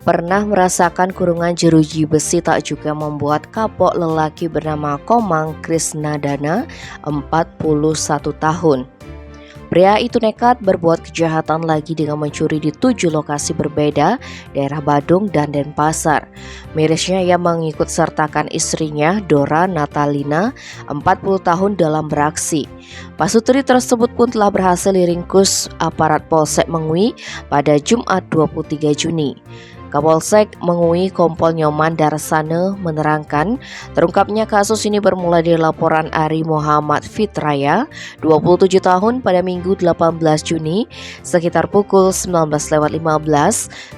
pernah merasakan kurungan jeruji besi tak juga membuat kapok lelaki bernama Komang Krisnadana, 41 tahun. Pria itu nekat berbuat kejahatan lagi dengan mencuri di 7 lokasi berbeda, daerah Badung dan Denpasar. Mirisnya ia mengikut sertakan istrinya, Dora Natalina, 40 tahun dalam beraksi. Pasutri tersebut pun telah berhasil diringkus aparat Polsek Mengui pada Jumat 23 Juni. Kapolsek Mengui Kompol Nyoman Darsane menerangkan, terungkapnya kasus ini bermula dari laporan Ari Muhammad Fitraya, 27 tahun pada Minggu 18 Juni sekitar pukul 19.15.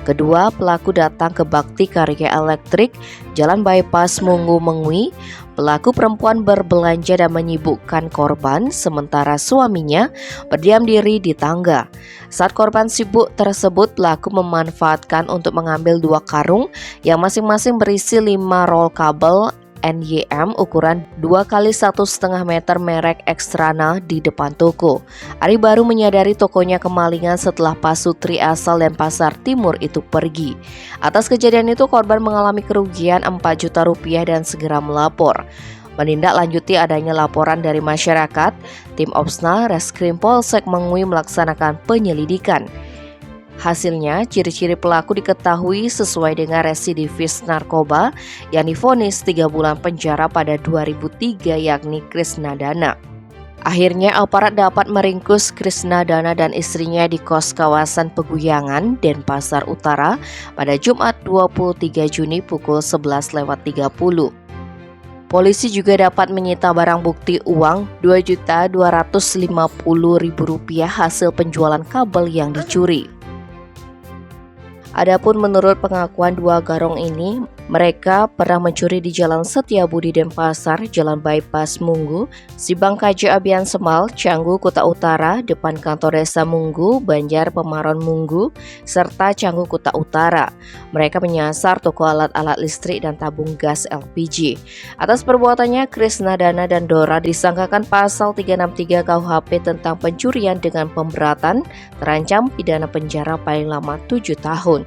Kedua pelaku datang ke Bakti Karya Elektrik, Jalan Bypass Munggu Mengui. Pelaku perempuan berbelanja dan menyibukkan korban, sementara suaminya berdiam diri di tangga. Saat korban sibuk tersebut, pelaku memanfaatkan untuk mengambil 2 karung yang masing-masing berisi 5 roll kabel NYM ukuran 2 x 1,5 meter merek Extrana di depan toko. Ari baru menyadari tokonya kemalingan setelah pasutri asal Denpasar Timur itu pergi. Atas kejadian itu korban mengalami kerugian 4 juta rupiah dan segera melapor. Menindaklanjuti adanya laporan dari masyarakat, tim Opsnal Reskrim Polsek Mengui melaksanakan penyelidikan. Hasilnya, ciri-ciri pelaku diketahui sesuai dengan residivis narkoba yang divonis 3 bulan penjara pada 2003 yakni Krisnadana. Akhirnya aparat dapat meringkus Krisnadana dan istrinya di kos kawasan Peguyangan, Denpasar Utara pada Jumat 23 Juni pukul 11.30. Polisi juga dapat menyita barang bukti uang Rp2.250.000 hasil penjualan kabel yang dicuri. Adapun menurut pengakuan 2 garong ini, mereka pernah mencuri di Jalan Setiabudi Denpasar, Jalan Bypass Munggu, Sibang Kaja Abian Semal, Canggu Kuta Utara, depan kantor desa Munggu, Banjar Pemaron Munggu, serta Canggu Kuta Utara. Mereka menyasar toko alat-alat listrik dan tabung gas LPG. Atas perbuatannya, Krisnadana dan Dora disangkakan pasal 363 KUHP tentang pencurian dengan pemberatan, terancam pidana penjara paling lama 7 tahun.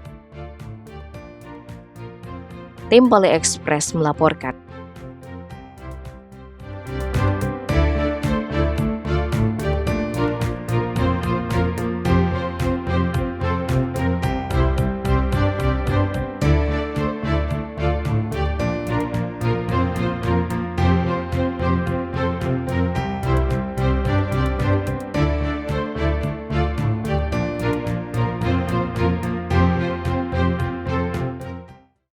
Tim Bali Express melaporkan.